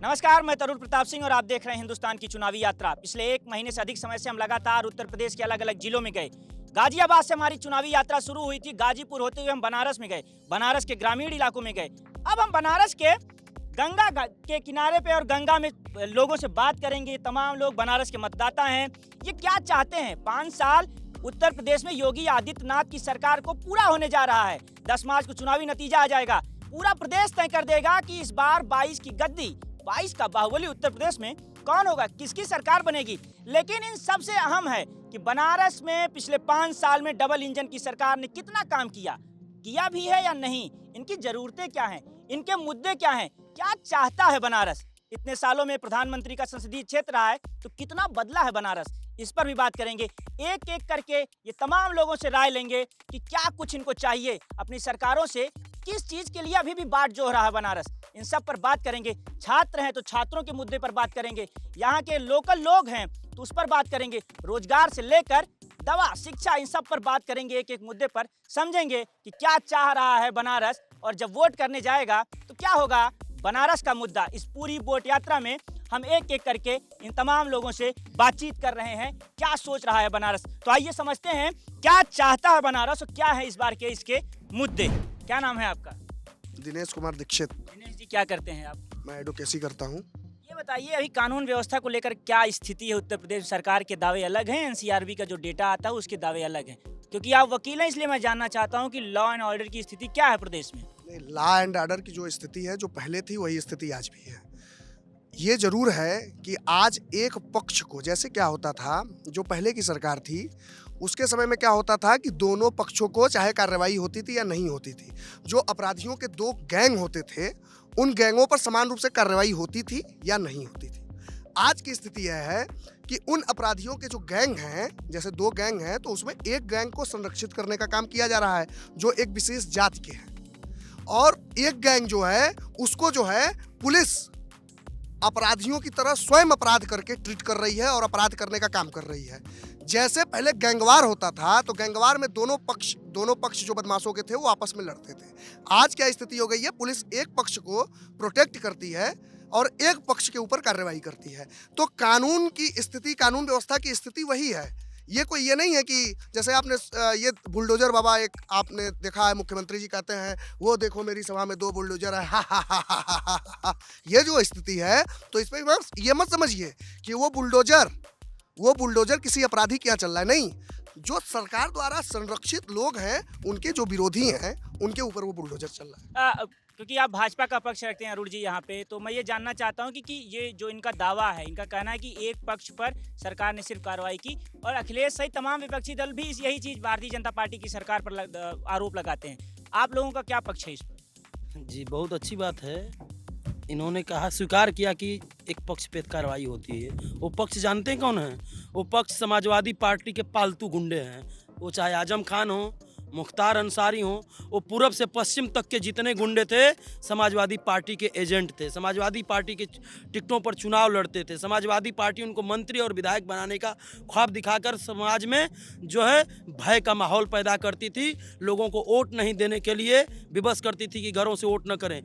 नमस्कार, मैं तरुण प्रताप सिंह और आप देख रहे हैं हिंदुस्तान की चुनावी यात्रा। पिछले एक महीने से अधिक समय से हम लगातार उत्तर प्रदेश के अलग अलग जिलों में गए। गाजियाबाद से हमारी चुनावी यात्रा शुरू हुई थी। गाजीपुर होते हुए हम बनारस में गए, बनारस के ग्रामीण इलाकों में गए। अब हम बनारस के गंगा के किनारे पे और गंगा में लोगों से बात करेंगे। तमाम लोग बनारस के मतदाता हैं, ये क्या चाहते हैं। 5 साल उत्तर प्रदेश में योगी आदित्यनाथ की सरकार को पूरा होने जा रहा है। 10 मार्च को चुनावी नतीजा आ जाएगा। पूरा प्रदेश तय कर देगा कि इस बार 22 की गद्दी, 22 का बाहुबली उत्तर प्रदेश में कौन होगा, किसकी सरकार बनेगी। लेकिन इन सबसे अहम है कि बनारस में पिछले 5 साल में डबल इंजन की सरकार ने कितना काम किया भी है या नहीं, इनकी जरूरतें क्या हैं, इनके मुद्दे क्या हैं, क्या चाहता है बनारस। इतने सालों में प्रधानमंत्री का संसदीय क्षेत्र रहा है तो कितना बदला है बनारस, इस पर भी बात करेंगे। एक एक करके ये तमाम लोगों से राय लेंगे कि क्या कुछ इनको चाहिए अपनी सरकारों से, किस चीज के लिए अभी भी बाट जोह रहा है बनारस, इन सब पर बात करेंगे। छात्र हैं तो छात्रों के मुद्दे पर बात करेंगे, यहाँ के लोकल लोग हैं तो उस पर बात करेंगे। रोजगार से लेकर दवा, शिक्षा, इन सब पर बात करेंगे। एक एक मुद्दे पर समझेंगे कि क्या चाह रहा है बनारस, और जब वोट करने जाएगा तो क्या होगा बनारस का मुद्दा। इस पूरी वोट यात्रा में हम एक एक करके इन तमाम लोगों से बातचीत कर रहे हैं, क्या सोच रहा है बनारस। तो आइए समझते हैं क्या चाहता है बनारस और क्या है इस बार के इसके मुद्दे। क्या नाम है आपका? दिनेश कुमार दीक्षित। दिनेश जी, क्या करते हैं आप? मैं एडवोकेसी करता हूँ। ये बताइए, अभी कानून व्यवस्था को लेकर क्या स्थिति है उत्तर प्रदेश सरकार के दावे अलग हैं, एनसीआरबी का जो डेटा आता है उसके दावे अलग हैं। क्योंकि आप वकील हैं इसलिए मैं जानना चाहता हूँ कि लॉ एंड ऑर्डर की स्थिति क्या है प्रदेश में। लॉ एंड ऑर्डर की जो स्थिति है, जो पहले थी वही स्थिति आज भी है। ये जरूर है कि आज एक पक्ष को, जैसे क्या होता था जो पहले की सरकार थी उसके समय में क्या होता था कि दोनों पक्षों को चाहे कार्रवाई होती थी या नहीं होती थी, जो अपराधियों के 2 गैंग होते थे उन गैंगों पर समान रूप से कार्रवाई होती थी या नहीं होती थी। आज की स्थिति यह है कि उन अपराधियों के जो गैंग हैं, जैसे 2 गैंग हैं तो उसमें एक गैंग को संरक्षित करने का काम किया जा रहा है जो एक विशेष जाति के हैं, और एक गैंग जो है उसको जो है पुलिस अपराधियों की तरह स्वयं अपराध करके ट्रीट कर रही है और अपराध करने का काम कर रही है। जैसे पहले गैंगवार होता था तो गैंगवार में दोनों पक्ष जो बदमाशों के थे वो आपस में लड़ते थे। आज क्या स्थिति हो गई है, पुलिस एक पक्ष को प्रोटेक्ट करती है और एक पक्ष के ऊपर कार्रवाई करती है। तो कानून की स्थिति, कानून व्यवस्था की स्थिति वही है। ये नहीं है कि जैसे आपने ये बुलडोजर बाबा, एक आपने देखा है, मुख्यमंत्री जी कहते हैं वो देखो मेरी सभा में 2 बुलडोजर है, हा। ये जो स्थिति है तो इसमें ये मत समझिए कि वो बुलडोजर किसी अपराधी क्या चल रहा है, नहीं, जो सरकार द्वारा संरक्षित लोग हैं उनके जो विरोधी हैं उनके ऊपर वो बुलडोजर चल रहा है। क्योंकि आप भाजपा का पक्ष रखते हैं अरुण जी यहाँ पे, तो मैं ये जानना चाहता हूँ कि ये जो इनका दावा है, इनका कहना है कि एक पक्ष पर सरकार ने सिर्फ कार्रवाई की और अखिलेश सहित तमाम विपक्षी दल भी यही चीज़ भारतीय जनता पार्टी की सरकार पर आरोप लगाते हैं। आप लोगों का क्या पक्ष है इस पर? जी, बहुत अच्छी बात है। इन्होंने कहा, स्वीकार किया कि एक पक्ष पे कार्रवाई होती है। वो पक्ष जानते हैं कौन है? वो पक्ष समाजवादी पार्टी के पालतू गुंडे हैं। वो चाहे आजम खान हो, मुख्तार अंसारी हो, वो पूरब से पश्चिम तक के जितने गुंडे थे समाजवादी पार्टी के एजेंट थे। समाजवादी पार्टी के टिकटों पर चुनाव लड़ते थे। समाजवादी पार्टी उनको मंत्री और विधायक बनाने का ख्वाब दिखाकर समाज में जो है भय का माहौल पैदा करती थी। लोगों को वोट नहीं देने के लिए विवश करती थी कि घरों से वोट न करें।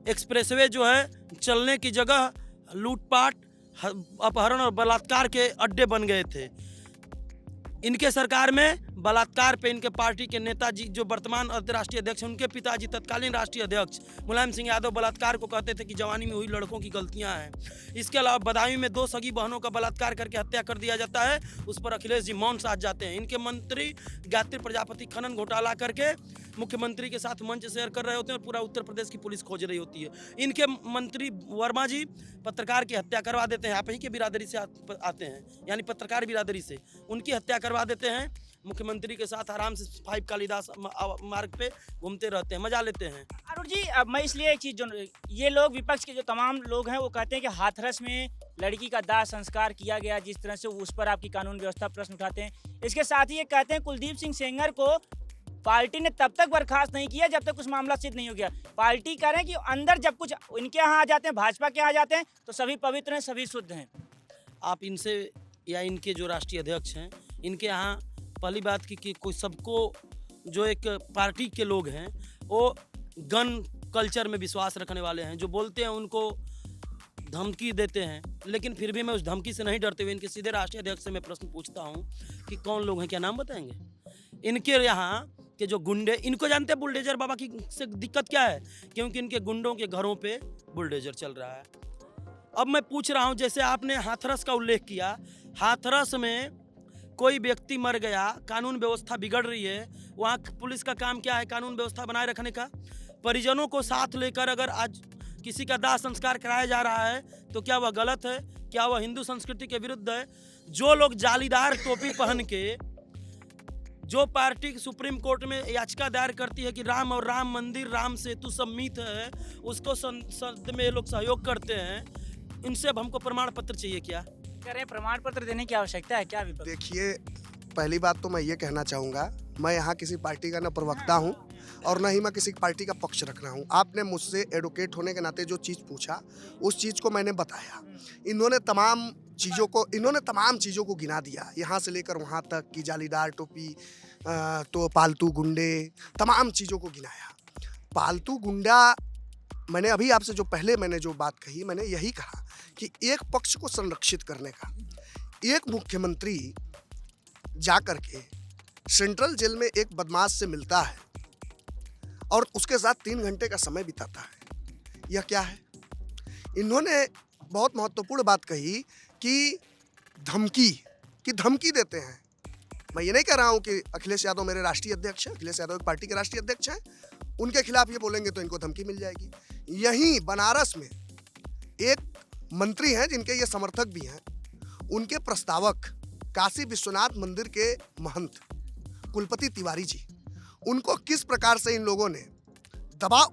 एक्सप्रेसवे जो है चलने की जगह लूटपाट, अपहरण और बलात्कार के अड्डे बन गए थे। इनके सरकार में बलात्कार पे इनके पार्टी के नेताजी जो वर्तमान राष्ट्रीय अध्यक्ष हैं, उनके पिताजी तत्कालीन राष्ट्रीय अध्यक्ष मुलायम सिंह यादव बलात्कार को कहते थे कि जवानी में हुई लड़कों की गलतियां हैं। इसके अलावा बदायूं में 2 सगी बहनों का बलात्कार करके हत्या कर दिया जाता है, उस पर अखिलेश जी मौन साध जाते हैं। इनके मंत्री गायत्री प्रजापति खनन घोटाला करके मुख्यमंत्री के साथ मंच शेयर कर रहे होते हैं और पूरा उत्तर प्रदेश की पुलिस खोज रही होती है। इनके मंत्री वर्मा जी पत्रकार की हत्या करवा देते हैं, आप ही के बिरादरी से आते हैं, यानी पत्रकार बिरादरी से, उनकी हत्या करवा देते हैं। मुख्यमंत्री के साथ आराम से 5 कालिदास मार्ग पे घूमते रहते हैं, मजा लेते हैं। अरुण जी, अब मैं इसलिए एक चीज़, जो ये लोग विपक्ष के जो तमाम लोग हैं वो कहते हैं कि हाथरस में लड़की का दाह संस्कार किया गया, जिस तरह से उस पर आपकी कानून व्यवस्था प्रश्न उठाते हैं। इसके साथ ही ये कहते हैं कुलदीप सिंह सेंगर को पार्टी ने तब तक बर्खास्त नहीं किया जब तक कुछ मामला सिद्ध नहीं हो गया। पार्टी कह रहे हैं कि अंदर जब कुछ इनके यहाँ आ जाते हैं, भाजपा के यहाँ आ जाते हैं तो सभी पवित्र हैं, सभी शुद्ध हैं। आप इनसे या इनके जो राष्ट्रीय अध्यक्ष हैं, इनके यहाँ पहली बात कि कोई सबको, जो एक पार्टी के लोग हैं वो गन कल्चर में विश्वास रखने वाले हैं, जो बोलते हैं उनको धमकी देते हैं, लेकिन फिर भी मैं उस धमकी से नहीं डरते हुए इनके सीधे राष्ट्रीय अध्यक्ष से मैं प्रश्न पूछता हूँ कि कौन लोग हैं, क्या नाम बताएंगे इनके यहाँ के जो गुंडे, इनको जानते हैं बुलडोजर बाबा की से दिक्कत क्या है, क्योंकि इनके गुंडों के घरों पे बुलडोजर चल रहा है। अब मैं पूछ रहा हूँ, जैसे आपने हाथरस का उल्लेख किया, हाथरस में कोई व्यक्ति मर गया, कानून व्यवस्था बिगड़ रही है, वहाँ पुलिस का काम क्या है, कानून व्यवस्था बनाए रखने का। परिजनों को साथ लेकर अगर आज किसी का दाह संस्कार कराया जा रहा है तो क्या वह गलत है, क्या वह हिंदू संस्कृति के विरुद्ध है? जो लोग जालीदार टोपी पहन के, जो पार्टी सुप्रीम कोर्ट में याचिका दायर करती है कि राम और राम मंदिर, राम सेतु सब मिथ है, उसको संसद में ये लोग सहयोग करते हैं, इनसे अब हमको प्रमाण पत्र चाहिए क्या? कह रहे हैं प्रमाण पत्र देने की आवश्यकता है क्या? विपक्ष देखिए, पहली बात तो मैं ये कहना चाहूँगा, मैं यहाँ किसी पार्टी का न प्रवक्ता हूँ और न ही मैं किसी पार्टी का पक्ष रख रहा हूँ। आपने मुझसे एडवोकेट होने के नाते जो चीज़ पूछा, उस चीज़ को मैंने बताया। इन्होंने तमाम चीज़ों को गिना दिया, यहाँ से लेकर वहाँ तक कि जालीदार टोपी, तो पालतू गुंडे, तमाम चीज़ों को गिनाया। पालतू गुंडा, मैंने अभी आपसे जो बात कही, मैंने यही कहा कि एक पक्ष को संरक्षित करने का, एक मुख्यमंत्री जाकर के सेंट्रल जेल में एक बदमाश से मिलता है और उसके साथ 3 घंटे का समय बिताता है। यह क्या है? इन्होंने बहुत महत्वपूर्ण बात कही कि धमकी देते हैं। मैं ये नहीं कह रहा हूँ कि अखिलेश यादव मेरे राष्ट्रीय अध्यक्ष हैं, अखिलेश यादव एक पार्टी के राष्ट्रीय अध्यक्ष हैं, उनके खिलाफ ये बोलेंगे तो इनको धमकी मिल जाएगी। यहीं बनारस में एक मंत्री हैं जिनके ये समर्थक भी हैं, उनके प्रस्तावक काशी विश्वनाथ मंदिर के महंत कुलपति तिवारी जी, उनको किस प्रकार से इन लोगों ने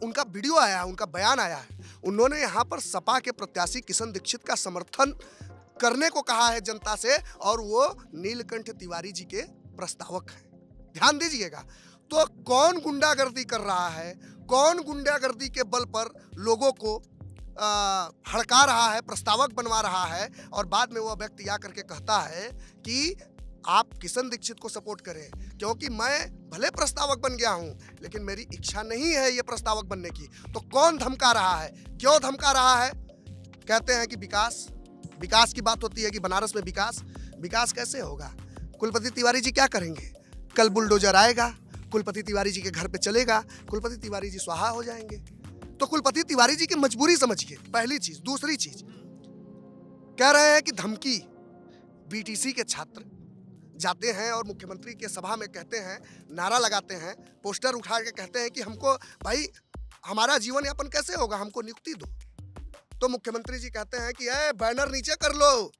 उनका वीडियो आया है, उनका बयान आया है, उन्होंने यहाँ पर सपा के प्रत्याशी किशन दीक्षित का समर्थन करने को कहा है जनता से, और वो नीलकंठ तिवारी जी के प्रस्तावक हैं। ध्यान दीजिएगा। तो कौन गुंडागर्दी कर रहा है, कौन गुंडागर्दी के बल पर लोगों को हड़का रहा है, प्रस्तावक बनवा रहा है, और बाद में वह व्यक्ति आकर के कहता है कि आप किशन दीक्षित को सपोर्ट करें, क्योंकि मैं भले प्रस्तावक बन गया हूं, लेकिन मेरी इच्छा नहीं है ये प्रस्तावक बनने की। तो कौन धमका रहा है, क्यों धमका रहा है? कहते हैं कि विकास की बात होती है कि बनारस में विकास कैसे होगा? कुलपति तिवारी जी क्या करेंगे? कल बुलडोजर आएगा, कुलपति तिवारी जी के घर पे चलेगा, कुलपति तिवारी जी स्वाहा हो जाएंगे। तो कुलपति तिवारी जी की मजबूरी समझिए, पहली चीज। दूसरी चीज कह रहे हैं कि धमकी, बीटीसी के छात्र जाते हैं और मुख्यमंत्री के सभा में कहते हैं, नारा लगाते हैं, पोस्टर उठा के कहते हैं कि हमको भाई हमारा जीवन यापन कैसे होगा, हमको नियुक्ति दो। तो मुख्यमंत्री जी कहते हैं कि बैनर नीचे कर लो,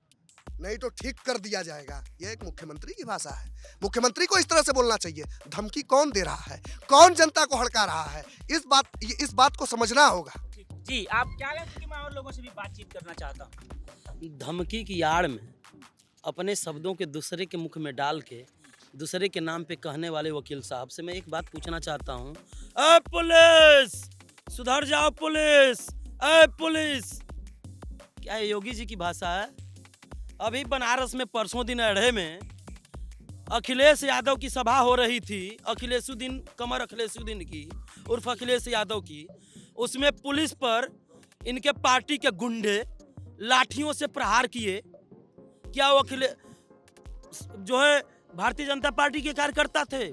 नहीं तो ठीक कर दिया जाएगा। यह एक मुख्यमंत्री की भाषा है। मुख्यमंत्री को इस तरह से बोलना चाहिए। धमकी कौन दे रहा है, कौन जनता को हड़का रहा है, इस बात को समझना होगा। जी, आप क्या कहते हैं? मैं और लोगों से भी बातचीत करना चाहता हूँ। धमकी की आड़ में अपने शब्दों के दूसरे के मुख में डाल के दूसरे के नाम पे कहने वाले वकील साहब से मैं एक बात पूछना चाहता हूँ। अरे पुलिस, सुधर जाओ पुलिस, अरे पुलिस, क्या ये योगी जी की भाषा है? अभी बनारस में परसों दिन अढ़े में अखिलेश यादव की सभा हो रही थी, कमर अखिलेशुद्दीन की उर्फ अखिलेश यादव की। उसमें पुलिस पर इनके पार्टी के गुंडे लाठियों से प्रहार किए। क्या वो जो है भारतीय जनता पार्टी के कार्यकर्ता थे?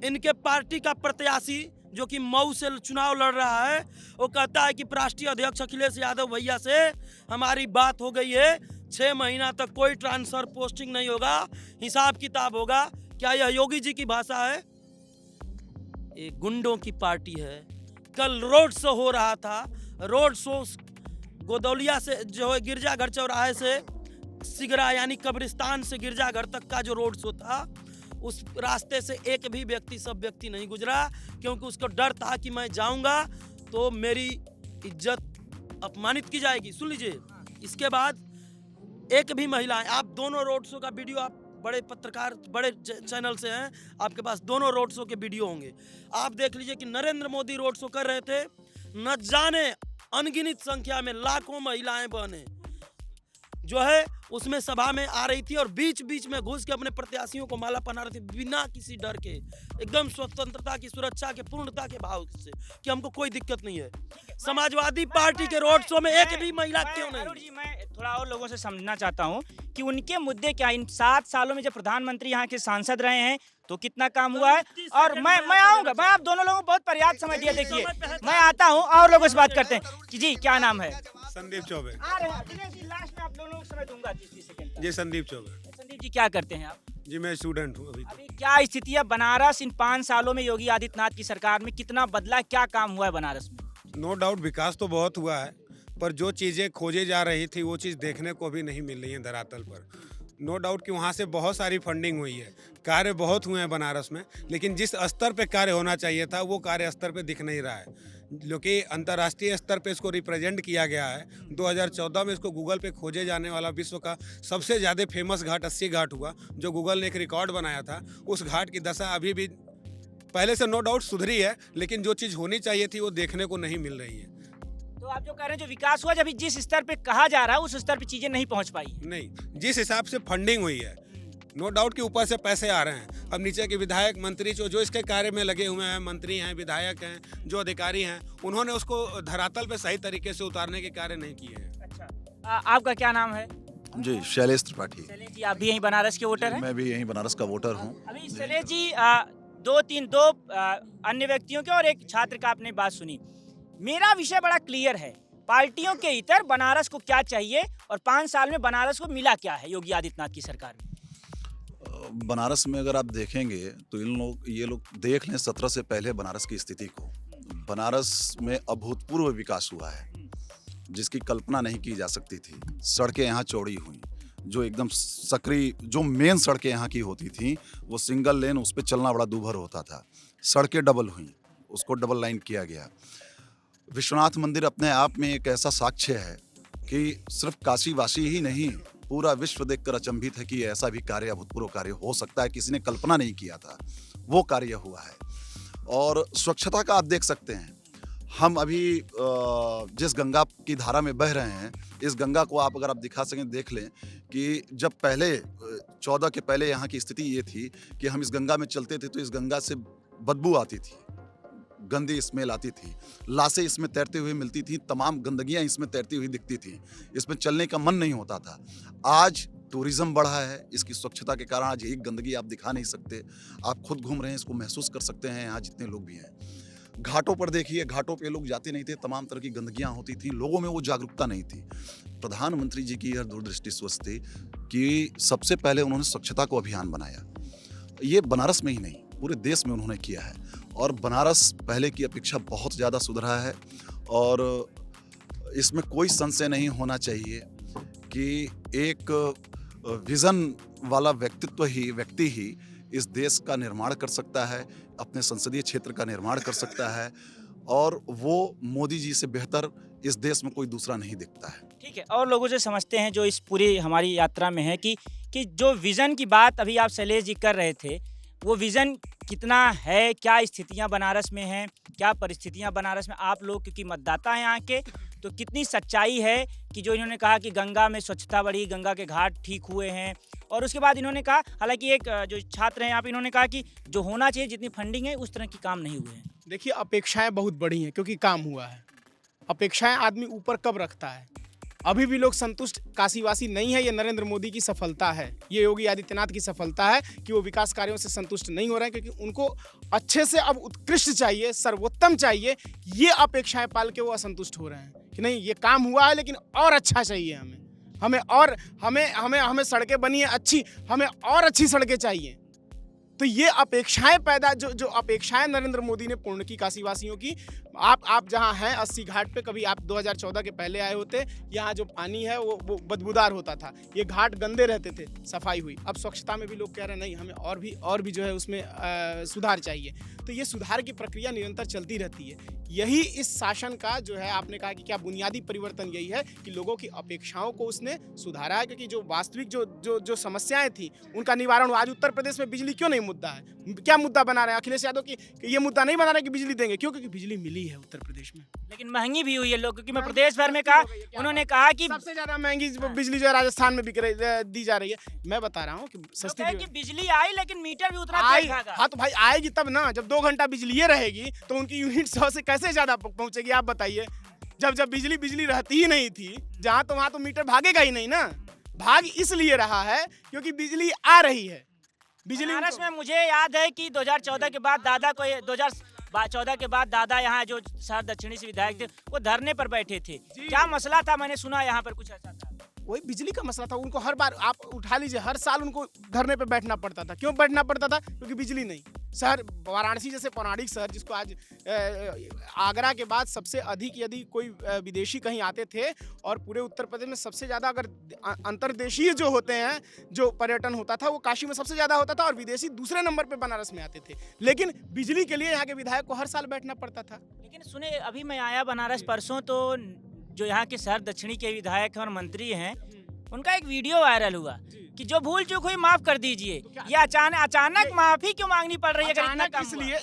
इनके पार्टी का प्रत्याशी जो कि मऊ से चुनाव लड़ रहा है, वो कहता है कि राष्ट्रीय अध्यक्ष अखिलेश यादव भैया से हमारी बात हो गई है, 6 महीना तक कोई ट्रांसफर पोस्टिंग नहीं होगा, हिसाब किताब होगा। क्या यह योगी जी की भाषा है? ये गुंडों की पार्टी है। कल रोड शो हो रहा था, रोड शो गोदौलिया से जो है गिरजाघर चौराहे से सिगरा यानी कब्रिस्तान से गिरजाघर तक का जो रोड शो था, उस रास्ते से एक भी सब व्यक्ति नहीं गुजरा, क्योंकि उसको डर था कि मैं जाऊंगा तो मेरी इज्जत अपमानित की जाएगी। सुन लीजिए, इसके बाद एक भी महिला, आप दोनों रोड शो का वीडियो, आप बड़े पत्रकार, बड़े चैनल से हैं, आपके पास दोनों रोड शो के वीडियो होंगे, आप देख लीजिए कि नरेंद्र मोदी रोड शो कर रहे थे, न जाने अनगिनत संख्या में लाखों महिलाएं बहनें जो है उसमें सभा में आ रही थी और बीच बीच में घुस के अपने प्रत्याशियों को माला पहना रही थी बिना किसी डर के, एकदम स्वतंत्रता की, सुरक्षा के, पूर्णता के भाव से कि हमको कोई दिक्कत नहीं है। समाजवादी पार्टी के रोड शो में एक भी महिला क्यों नहीं? अरुण जी, मैं थोड़ा और लोगों से समझना चाहता हूँ कि उनके मुद्दे क्या, इन 7 सालों में जब प्रधानमंत्री यहाँ के सांसद रहे हैं तो कितना काम हुआ है। और मैं आऊंगा, मैं आप दोनों लोगों को बहुत पर्याप्त समय दिया। देखिए मैं आता हूँ और लोगों से बात करते हैं कि जी क्या नाम है? संदीप चौबे। आ रहे हैं दिनेश जी, लास्ट में आप दोनों को समय दूंगा 30 सेकंड। जी संदीप चौबे। संदीप जी क्या करते हैं आप? जी मैं स्टूडेंट हूँ अभी। अभी क्या स्थिति है बनारस इन 5 सालों में योगी आदित्यनाथ की सरकार में, कितना बदला, क्या काम हुआ है बनारस में? नो डाउट विकास तो बहुत हुआ है, पर जो चीज़ें खोजे जा रही थी वो चीज़ देखने को अभी नहीं मिल रही है धरातल पर। नो डाउट कि वहाँ से बहुत सारी फंडिंग हुई है, कार्य बहुत हुए हैं बनारस में, लेकिन जिस स्तर पे कार्य होना चाहिए था वो कार्य स्तर पे दिख नहीं रहा है। जो कि अंतर्राष्ट्रीय स्तर पे इसको रिप्रेजेंट किया गया है। 2014 में इसको गूगल पे खोजे जाने वाला विश्व का सबसे ज़्यादा फेमस घाट 80 घाट हुआ, जो गूगल ने एक रिकॉर्ड बनाया था। उस घाट की दशा अभी भी पहले से नो डाउट सुधरी है, लेकिन जो चीज़ होनी चाहिए थी वो देखने को नहीं मिल रही है। तो आप जो कह रहे हैं जो विकास हुआ, जब जिस स्तर पे कहा जा रहा है उस स्तर पे चीजें नहीं पहुंच पाई। नहीं, जिस हिसाब से फंडिंग हुई है, नो डाउट कि ऊपर से पैसे आ रहे हैं, अब नीचे के विधायक मंत्री जो इसके कार्य में लगे हुए हैं, मंत्री हैं, विधायक हैं, जो अधिकारी हैं, उन्होंने उसको धरातल पे सही तरीके से उतारने के कार्य नहीं किए हैं। अच्छा, आपका क्या नाम है? जी शैलेश त्रिपाठी। शैलेश जी, आप भी यहीं बनारस के वोटर हैं? मैं भी यहीं बनारस का वोटर हूँ। अभी शैलेश जी, दो अन्य व्यक्तियों के और एक छात्र का आपने बात सुनी। मेरा विषय बड़ा क्लियर है, पार्टियों के इतर बनारस को क्या चाहिए और 5 साल में बनारस को मिला क्या है योगी आदित्यनाथ की सरकार में? बनारस में अगर आप देखेंगे तो ये लोग देख लें 17 से पहले बनारस की स्थिति को। बनारस में अभूतपूर्व विकास हुआ है जिसकी कल्पना नहीं की जा सकती थी। सड़कें यहाँ चौड़ी हुई, जो एकदम सक्रिय जो मेन सड़कें यहाँ की होती थी वो सिंगल लेन, उस पर चलना बड़ा दूभर होता था। सड़कें डबल हुई, उसको डबल लाइन किया गया। विश्वनाथ मंदिर अपने आप में एक ऐसा साक्ष्य है कि सिर्फ काशीवासी ही नहीं, पूरा विश्व देखकर अचंभित है कि ऐसा भी कार्य, अभूतपूर्व कार्य हो सकता है, किसी ने कल्पना नहीं किया था, वो कार्य हुआ है। और स्वच्छता का आप देख सकते हैं, हम अभी जिस गंगा की धारा में बह रहे हैं, इस गंगा को आप अगर आप दिखा सकें, देख लें कि जब पहले 14 के पहले यहाँ की स्थिति ये थी कि हम इस गंगा में चलते थे तो इस गंगा से बदबू आती थी, गंदी स्मेल आती थी, लाशें इसमें तैरते हुए मिलती थी, तमाम गंदगियां इसमें तैरती हुई दिखती थी, इसमें चलने का मन नहीं होता था। आज टूरिज्म बढ़ा है, इसकी स्वच्छता के कारण आज एक गंदगी आप दिखा नहीं सकते। आप खुद घूम रहे हैं, इसको महसूस कर सकते हैं यहाँ जितने लोग भी हैं। घाटों पर देखिए, घाटों पे लोग जाते नहीं थे, तमाम तरह की गंदगियां होती थी, लोगों में वो जागरूकता नहीं थी। प्रधानमंत्री जी की यह दूरदृष्टि सोच थी कि सबसे पहले उन्होंने स्वच्छता को अभियान बनाया। ये बनारस में ही नहीं, पूरे देश में उन्होंने किया है और बनारस पहले की अपेक्षा बहुत ज़्यादा सुधरा है। और इसमें कोई संशय नहीं होना चाहिए कि एक विज़न वाला व्यक्ति ही इस देश का निर्माण कर सकता है, अपने संसदीय क्षेत्र का निर्माण कर सकता है, और वो मोदी जी से बेहतर इस देश में कोई दूसरा नहीं दिखता है। ठीक है, और लोगों से समझते हैं जो इस पूरी हमारी यात्रा में है कि जो विज़न की बात अभी आप शैलेश जी कर रहे थे, वो विज़न कितना है, क्या स्थितियां बनारस में हैं, क्या परिस्थितियां बनारस में, आप लोग क्योंकि मतदाता हैं यहाँ के, तो कितनी सच्चाई है कि जो इन्होंने कहा कि गंगा में स्वच्छता बढ़ी, गंगा के घाट ठीक हुए हैं। और उसके बाद इन्होंने कहा, हालांकि एक जो छात्र हैं यहाँ पे, इन्होंने कहा कि जो होना चाहिए जितनी फंडिंग है उस तरह की काम नहीं हुए हैं। देखिए, अपेक्षाएं बहुत बड़ी हैं क्योंकि काम हुआ है। अपेक्षाएं आदमी ऊपर कब रखता है? अभी भी लोग संतुष्ट काशीवासी नहीं है। ये नरेंद्र मोदी की सफलता है, ये योगी आदित्यनाथ की सफलता है कि वो विकास कार्यों से संतुष्ट नहीं हो रहे हैं, क्योंकि उनको अच्छे से अब उत्कृष्ट चाहिए, सर्वोत्तम चाहिए। ये अपेक्षाएं पाल के वो असंतुष्ट हो रहे हैं कि नहीं, ये काम हुआ है लेकिन और अच्छा चाहिए हमें सड़कें बनी है अच्छी, हमें और अच्छी सड़कें चाहिए। तो ये अपेक्षाएं जो अपेक्षाएं नरेंद्र मोदी ने पूर्ण की काशीवासियों की। आप जहां हैं 80 घाट पे, कभी आप 2014 के पहले आए होते, यहाँ जो पानी है वो बदबूदार होता था, ये घाट गंदे रहते थे, सफाई हुई। अब स्वच्छता में भी लोग कह रहे हैं नहीं, हमें और भी जो है उसमें सुधार चाहिए। तो ये सुधार की प्रक्रिया निरंतर चलती रहती है। यही इस शासन का जो है, आपने कहा कि क्या बुनियादी परिवर्तन यही है कि लोगों की अपेक्षाओं को उसने सुधारा है, क्योंकि जो वास्तविक जो समस्याएं थी उनका निवारण। आज उत्तर प्रदेश में बिजली क्यों नहीं मुद्दा है। क्या मुद्दा बना रहे हैं अखिलेश यादव की कि ये मुद्दा नहीं बना रहे कि बिजली देंगे, क्यों? क्योंकि बिजली मिली है उत्तर प्रदेश में। लेकिन महंगी भी हुई है लोग, क्योंकि मैं प्रदेश भर में कहा, उन्होंने कहा कि सबसे ज्यादा महंगी बिजली जो है राजस्थान में दी जा रही है। मैं बता रहा हूँ कि सस्ती कि बिजली आई लेकिन मीटर भी उतना आई। तेज भागा। हाँ तो भाई आएगी तब ना, जब 2 घंटा बिजली रहेगी तो उनकी यूनिट 100 से कैसे ज्यादा पहुंचेगी आप बताइए। जब बिजली रहती ही नहीं थी जहाँ तो वहाँ तो मीटर भागेगा ही नहीं ना। भाग इसलिए रहा है क्योंकि बिजली आ रही है। बिजली बनारस में मुझे याद है कि 2014 के बाद दादा को 2014 के बाद दादा यहाँ जो शहर दक्षिणी से विधायक थे वो धरने पर बैठे थे। क्या मसला था? मैंने सुना यहाँ पर कुछ ऐसा था। वही बिजली का मसला था। उनको हर बार आप उठा लीजिए, हर साल उनको धरने पे बैठना पड़ता था। क्यों बैठना पड़ता था? क्योंकि बिजली नहीं। शहर वाराणसी जैसे पौराणिक शहर, जिसको आज आगरा के बाद सबसे अधिक यदि कोई विदेशी कहीं आते थे, और पूरे उत्तर प्रदेश में सबसे ज़्यादा अगर अंतर्देशीय जो होते हैं जो पर्यटन होता था वो काशी में सबसे ज़्यादा होता था, और विदेशी दूसरे नंबर पे बनारस में आते थे। लेकिन बिजली के लिए यहाँ के विधायक को हर साल बैठना पड़ता था। लेकिन सुने, अभी मैं आया बनारस परसों, तो जो यहाँ के शहर दक्षिणी के विधायक हैं और मंत्री हैं, उनका एक वीडियो वायरल हुआ कि जो भूल चूक हुई माफ कर दीजिए। ये अचानक माफी क्यों मांगनी पड़ रही है?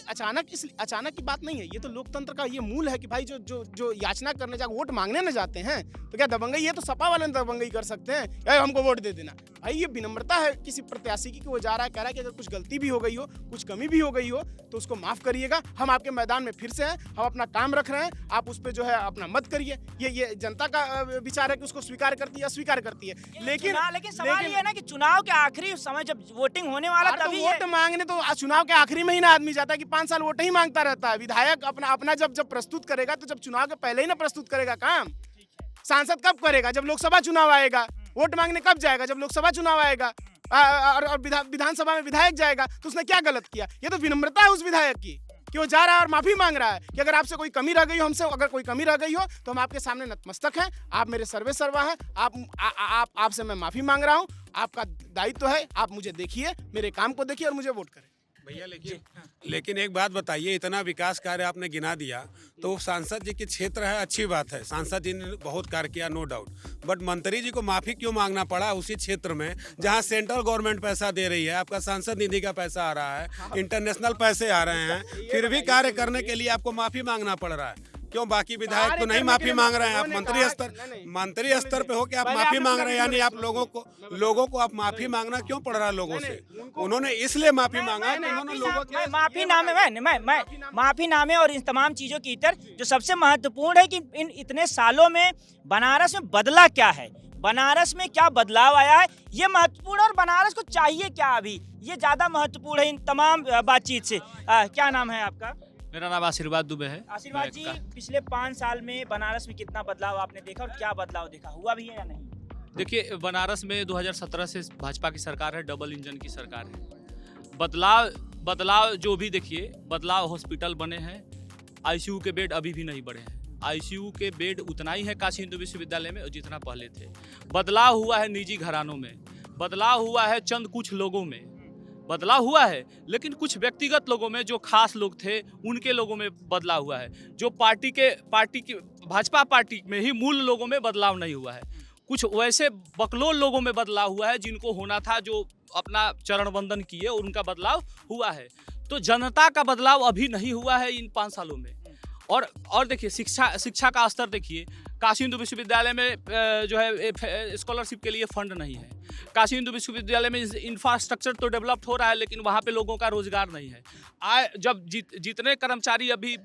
अचानक की बात नहीं है। ये तो लोकतंत्र का ये मूल है कि भाई जो याचना करने जाकर वोट मांगने न जाते हैं तो क्या दबंगई? ये तो सपा वाले दबंगई कर सकते हैं, हमको वोट दे देना। भाई ये विनम्रता है किसी प्रत्याशी की कि वो जा रहा है, कह रहा है कि अगर कुछ गलती भी हो गई हो, कुछ कमी भी हो गई हो तो उसको माफ करिएगा। हम आपके मैदान में फिर से हैं, हम अपना काम रख रहे हैं, आप उस पर जो है अपना मत करिए। ये जनता का विचार है कि उसको स्वीकार करती है, अस्वीकार करती है। लेकिन सवाल ये है ना कि चुनाव के आखिरी समय जब वोटिंग होने वाला तभी वोट मांगने तो चुनाव के आखिरी में ही ना आदमी जाता है कि 5 साल वोट ही मांगता रहता है। विधायक अपना जब प्रस्तुत करेगा तो जब चुनाव के पहले ही ना प्रस्तुत करेगा काम। सांसद कब करेगा? जब लोकसभा चुनाव आएगा। वोट मांगने कब जाएगा? जब लोकसभा चुनाव आएगा और विधानसभा में विधायक जाएगा। तो उसने क्या गलत किया? ये तो विनम्रता है उस विधायक की कि वो जा रहा है और माफी मांग रहा है कि अगर आपसे कोई कमी रह गई हो, हमसे अगर कोई कमी रह गई हो तो हम आपके सामने नतमस्तक हैं, आप मेरे सर्वे सर्वा हैं, आपसे मैं माफी मांग रहा हूं। आपका दायित्व है, आप मुझे देखिए, मेरे काम को देखिए और मुझे वोट करें। भैया लेकिन एक बात बताइए, इतना विकास कार्य आपने गिना दिया तो सांसद जी के क्षेत्र है, अच्छी बात है, सांसद जी ने बहुत कार्य किया, नो डाउट, बट मंत्री जी को माफी क्यों मांगना पड़ा उसी क्षेत्र में जहां सेंट्रल गवर्नमेंट पैसा दे रही है, आपका सांसद निधि का पैसा आ रहा है, इंटरनेशनल पैसे आ रहे हैं, फिर भी कार्य करने के लिए आपको माफी मांगना पड़ रहा है? क्यों बाकी विधायक तो नहीं माफी मांग रहे हैं? आप मंत्री स्तर पे हो के आप माफी मांग रहे हैं, यानी आप लोगों को आप माफी मांगना क्यों पड़ रहा है लोगों से? उन्होंने इसलिए माफी मांगा है, उन्होंने लोगों के माफीनामे और इन तमाम चीजों की इतर जो सबसे महत्वपूर्ण है कि इन इतने सालों में बनारस में बदला क्या है, बनारस में क्या बदलाव आया है, ये महत्वपूर्ण, और बनारस को चाहिए क्या अभी, ये ज्यादा महत्वपूर्ण है इन तमाम बातचीत से। क्या नाम है आपका? मेरा नाम आशीर्वाद दुबे है। आशीर्वाद जी, पिछले 5 साल में बनारस में कितना बदलाव आपने देखा और क्या बदलाव देखा, हुआ भी है या नहीं? देखिए, बनारस में 2017 से भाजपा की सरकार है, डबल इंजन की सरकार है। बदलाव जो भी देखिए, बदलाव हॉस्पिटल बने हैं, आईसीयू के बेड अभी भी नहीं बढ़े हैं। आईसीयू के बेड उतना ही है काशी हिंदू विश्वविद्यालय में जितना पहले थे। बदलाव हुआ है निजी घरानों में, बदलाव हुआ है चंद कुछ लोगों में, बदलाव हुआ है, लेकिन कुछ व्यक्तिगत लोगों में जो खास लोग थे उनके लोगों में बदलाव हुआ है। जो पार्टी की भाजपा पार्टी में ही मूल लोगों में बदलाव नहीं हुआ है। कुछ वैसे बकलोल लोगों में बदलाव हुआ है जिनको होना था, जो अपना चरण वंदन किए और उनका बदलाव हुआ है। तो जनता का बदलाव अभी नहीं हुआ है इन 5 सालों में। और देखिए, शिक्षा का स्तर देखिए, काशी हिंदू विश्वविद्यालय में जो है स्कॉलरशिप के लिए फंड नहीं है। काशी हिंदू विश्वविद्यालय में इंफ्रास्ट्रक्चर तो डेवलप हो रहा है, लेकिन वहाँ पे लोगों का रोजगार नहीं है। जब जितने कर्मचारी अभी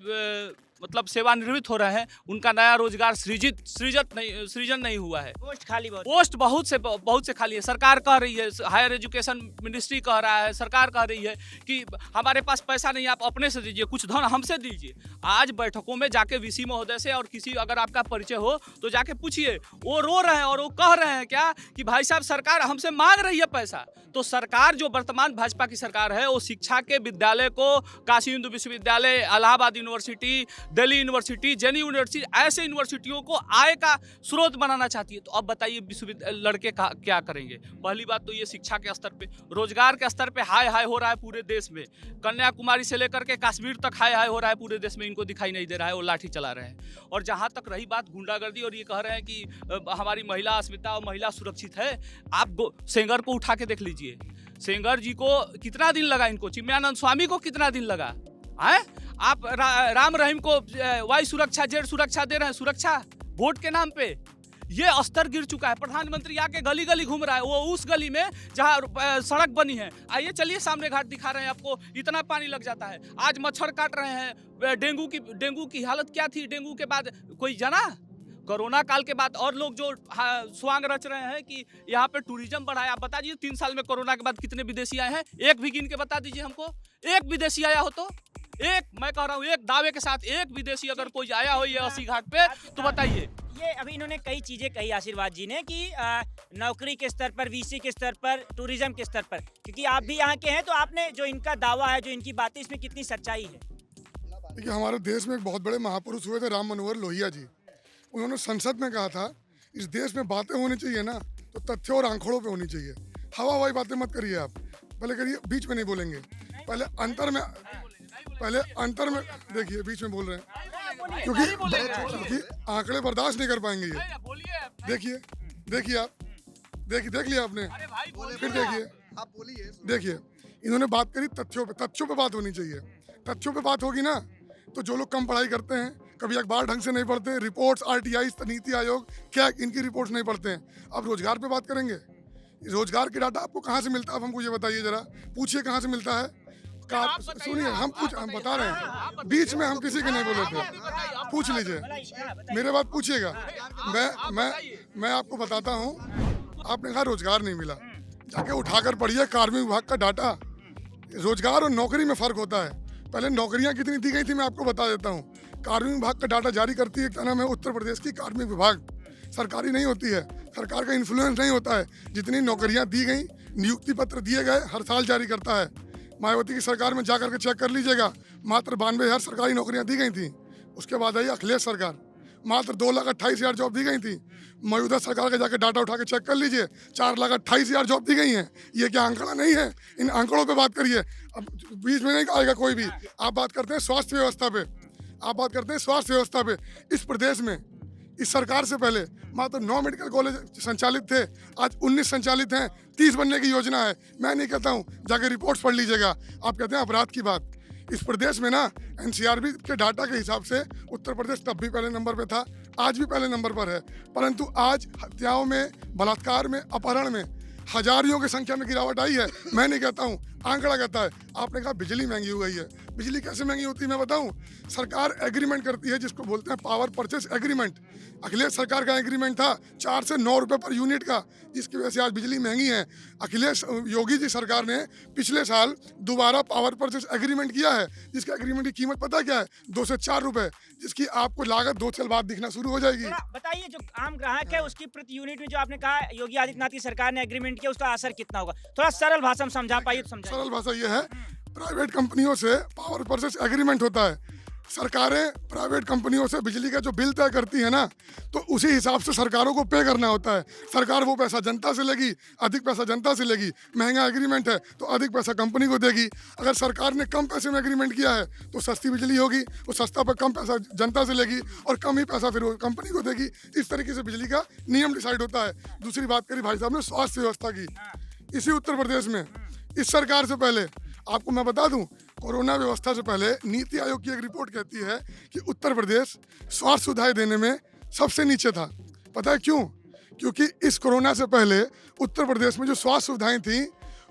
मतलब सेवानिवृत्त हो रहे हैं, उनका नया रोजगार सृजन नहीं हुआ है। पोस्ट बहुत से खाली है। सरकार कह रही है, हायर एजुकेशन मिनिस्ट्री कह रहा है, सरकार कह रही है कि हमारे पास पैसा नहीं, आप अपने से दीजिए, कुछ धन हमसे दीजिए। आज बैठकों में जाके वीसी महोदय से और किसी अगर आपका परिचय हो तो जाके पूछिए, वो रो रहे हैं और वो कह रहे हैं क्या कि भाई साहब सरकार हमसे मांग रही है पैसा। तो सरकार जो वर्तमान भाजपा की सरकार है, वो शिक्षा के विद्यालय को, काशी हिंदू विश्वविद्यालय, Allahabad university, Delhi university, JNU university, ऐसे यूनिवर्सिटियों को आय का स्रोत बनाना चाहती है। तो अब बताइए लड़के क्या करेंगे? पहली बात तो ये शिक्षा के स्तर पे, रोजगार के स्तर पे हाई हो रहा है पूरे देश में। कन्याकुमारी से लेकर के कश्मीर तक हाई हो रहा है पूरे देश में, इनको दिखाई नहीं दे रहा है, वो लाठी चला रहे हैं। और जहाँ तक रही बात गुंडागर्दी, और ये कह रहे हैं कि हमारी महिला अस्मिता और महिला सुरक्षित है, आप सेंगर को उठा के देख लीजिए। सेंगर जी को कितना दिन लगा, इनको चिन्मयानंद स्वामी को कितना दिन लगा है? आप राम रहीम को वाई सुरक्षा जेड सुरक्षा दे रहे हैं, सुरक्षा वोट के नाम पे। ये स्तर गिर चुका है। प्रधानमंत्री आके गली गली घूम रहा है, वो उस गली में जहाँ सड़क बनी है। आइए चलिए सामने घाट दिखा रहे हैं आपको, इतना पानी लग जाता है। आज मच्छर काट रहे हैं। डेंगू की हालत क्या थी? डेंगू के बाद कोई जाना? कोरोना काल के बाद और लोग जो स्वांग रच रहे हैं कि यहाँ पे टूरिज्म बढ़ाया। आप बता दीजिए 3 साल में कोरोना के बाद कितने विदेशी आए हैं? एक भी गिन के बता दीजिए हमको। एक विदेशी आया हो तो? एक, मैं कह रहा हूँ एक दावे के साथ एक विदेशी अगर कोई आया हो ये अस्सी घाट पे तो बताइए। ये अभी इन्होंने कई चीजें कही आशीर्वाद जी ने कि नौकरी के स्तर पर, वीसी के स्तर पर, टूरिज्म के स्तर पर, क्योंकि आप भी यहाँ के हैं, तो आपने जो इनका दावा है, जो इनकी बातें, इसमें कितनी सच्चाई है? देखिए, हमारे देश में एक बहुत बड़े महापुरुष हुए थे, राम मनोहर लोहिया जी। उन्होंने संसद में कहा था, इस देश में बातें होनी चाहिए ना तो तथ्यों और आंकड़ों पे होनी चाहिए। हवाई बातें मत करिए आप, पहले करिए, बीच में नहीं बोलेंगे, पहले अंतर में देखिए, बीच में बोल रहे हैं क्योंकि आंकड़े बर्दाश्त नहीं कर पाएंगे ये। देखिए आप देख लिया आपने, फिर देखिए इन्होंने बात करी तथ्यों पे बात होनी चाहिए। तथ्यों पे बात होगी ना तो जो लोग कम पढ़ाई करते हैं, कभी अखबार ढंग से नहीं पढ़ते, रिपोर्ट्स आरटीआई नीति आयोग क्या इनकी रिपोर्ट्स नहीं पढ़ते हैं। अब रोजगार पे बात करेंगे, रोजगार के डाटा आपको कहाँ से मिलता है? आप हमको ये बताइए जरा, पूछिए कहाँ से मिलता है। सुनिए, हम बता रहे हैं, बीच में हम किसी के नहीं बोले थे, पूछ लीजिए, मेरे बात पूछिएगा। मैं आपको बताता हूँ, आपने कहा रोजगार नहीं मिला, जाके उठाकर पढ़िए कार्मिक विभाग का डाटा। रोजगार और नौकरी में फर्क होता है। पहले नौकरियां कितनी दी गई थी मैं आपको बता देता हूँ। कार्मिक विभाग का डाटा जारी करती है, क्या नाम है, उत्तर प्रदेश की कार्मिक विभाग, सरकारी नहीं होती है, सरकार का इन्फ्लुएंस नहीं होता है। जितनी नौकरियां दी गई, नियुक्ति पत्र दिए गए, हर साल जारी करता है। मायावती की सरकार में जा करके चेक कर लीजिएगा, मात्र 92,000 सरकारी नौकरियां दी गई थी। उसके बाद आई अखिलेश सरकार, मात्र 2,28,000 जॉब दी गई थी। मौजूदा सरकार का जाकर डाटा उठा के चेक कर लीजिए, 4,28,000 जॉब दी गई हैं। ये क्या आंकड़ा नहीं है? इन आंकड़ों पे बात करिए। अब बीच में नहीं आएगा कोई भी। आप बात करते हैं स्वास्थ्य व्यवस्था पे, इस प्रदेश में इस सरकार से पहले मात्र 9 मेडिकल कॉलेज संचालित थे, आज 19 संचालित हैं, 30 बनने की योजना है। मैं नहीं कहता हूँ, जाके रिपोर्ट्स पढ़ लीजिएगा। आप कहते हैं अपराध की बात, इस प्रदेश में ना एनसीआरबी के डाटा के हिसाब से उत्तर प्रदेश तब भी पहले नंबर पे था, आज भी पहले नंबर पर है। परंतु आज हत्याओं में, बलात्कार में, अपहरण में हजारियों की संख्या में गिरावट आई है। मैं नहीं कहता हूँ, आंकड़ा कहता है। आपने कहा बिजली महंगी हो गई है, बिजली कैसे महंगी होती है मैं बताऊं? सरकार एग्रीमेंट करती है जिसको बोलते हैं पावर परचेस एग्रीमेंट। अखिलेश सरकार का एग्रीमेंट था 4 से 9 रुपए पर यूनिट का, जिसकी वजह से आज बिजली महंगी है। अखिलेश योगी जी सरकार ने पिछले साल दोबारा पावर परचेस एग्रीमेंट किया है, जिसका एग्रीमेंट की कीमत पता क्या है? 2 से 4 रुपए, जिसकी आपको लागत 2 साल बाद दिखना शुरू हो जाएगी। बताइए, जो आम ग्राहक है उसकी प्रति यूनिट में जो आपने कहा योगी आदित्यनाथ की सरकार ने एग्रीमेंट किया, उसका असर कितना होगा? थोड़ा सरल भाषा में समझा पाइए तो समझाइए। सरल भाषा ये है, प्राइवेट कंपनियों से पावर परचेस एग्रीमेंट होता है। सरकारें प्राइवेट कंपनियों से बिजली का जो बिल तय करती है ना, तो उसी हिसाब से सरकारों को पे करना होता है। सरकार वो पैसा जनता से लेगी, अधिक पैसा जनता से लेगी। महंगा एग्रीमेंट है तो अधिक पैसा कंपनी को देगी। अगर सरकार ने कम पैसे में एग्रीमेंट किया है तो सस्ती बिजली होगी, वो सस्ता पर कम पैसा जनता से लेगी और कम ही पैसा फिर वो कंपनी को देगी। इस तरीके से बिजली का नियम डिसाइड होता है। दूसरी बात करी भाई साहब ने स्वास्थ्य व्यवस्था की, इसी उत्तर प्रदेश में इस सरकार से पहले आपको मैं बता दूं, कोरोना व्यवस्था से पहले नीति आयोग की एक रिपोर्ट कहती है कि उत्तर प्रदेश स्वास्थ्य सुविधाएं देने में सबसे नीचे था। पता है क्यों? क्योंकि इस कोरोना से पहले उत्तर प्रदेश में जो स्वास्थ्य सुविधाएं थी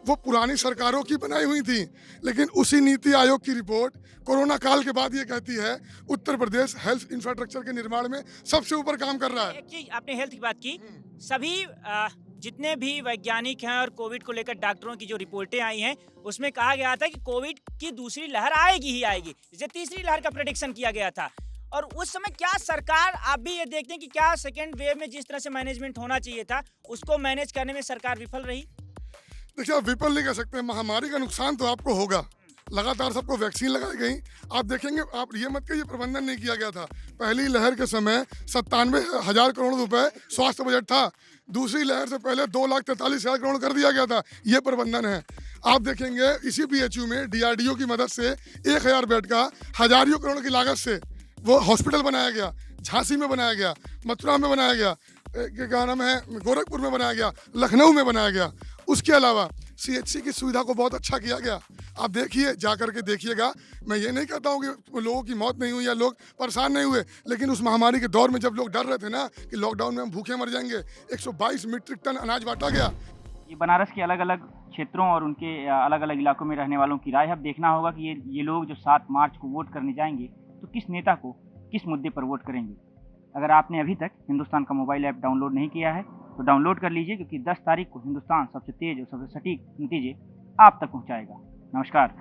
वो पुरानी सरकारों की बनाई हुई थी, लेकिन उसी नीति आयोग की रिपोर्ट कोरोना काल के बाद ये कहती है उत्तर प्रदेश हेल्थ इंफ्रास्ट्रक्चर के निर्माण में सबसे ऊपर काम कर रहा है। एक चीज आपने हेल्थ की बात की, सभी जितने भी वैज्ञानिक हैं और कोविड को लेकर डॉक्टरों की जो रिपोर्टें आई हैं उसमें कहा गया था कि कोविड की दूसरी लहर आएगी ही आएगी, जिसे तीसरी लहर का प्रेडिक्शन किया गया था। और उस समय क्या सरकार, आप भी ये देखते हैं कि क्या सेकेंड वेव में जिस तरह से मैनेजमेंट होना चाहिए था उसको मैनेज करने में सरकार विफल रही? देखिए, आप विफल नहीं कह सकते, महामारी का नुकसान तो आपको होगा। लगातार सबको वैक्सीन लगाई गई, आप देखेंगे, आप ये मत कहिए प्रबंधन नहीं किया गया था। पहली लहर के समय 97,000 करोड़ रुपए स्वास्थ्य बजट था, दूसरी लहर से पहले 2,43,000 करोड़ कर दिया गया था। ये प्रबंधन है। आप देखेंगे इसी PHU में DRDO की मदद से 1,000 बेड का हजारियों करोड़ की लागत से वो हॉस्पिटल बनाया गया। झांसी में बनाया गया, मथुरा में बनाया गया, क्या नाम है, गोरखपुर में बनाया गया, लखनऊ में बनाया गया। उसके अलावा CHC की सुविधा को बहुत अच्छा किया गया। आप देखिए, जा करके देखिएगा। मैं ये नहीं कहता हूँ कि लोगों की मौत नहीं हुई या लोग परेशान नहीं हुए, लेकिन उस महामारी के दौर में जब लोग डर रहे थे ना कि लॉकडाउन में हम भूखे मर जाएंगे, 122 मीट्रिक टन अनाज बांटा गया। ये बनारस के अलग अलग क्षेत्रों और उनके अलग अलग इलाकों में रहने वालों की राय है। अब देखना होगा कि ये लोग जो 7 मार्च को वोट करने जाएंगे तो किस नेता को किस मुद्दे पर वोट करेंगे। अगर आपने अभी तक हिंदुस्तान का मोबाइल ऐप डाउनलोड नहीं किया है तो डाउनलोड कर लीजिए, क्योंकि 10 तारीख को हिंदुस्तान सबसे तेज और सबसे सटीक नतीजे आप तक पहुंचाएगा। नमस्कार।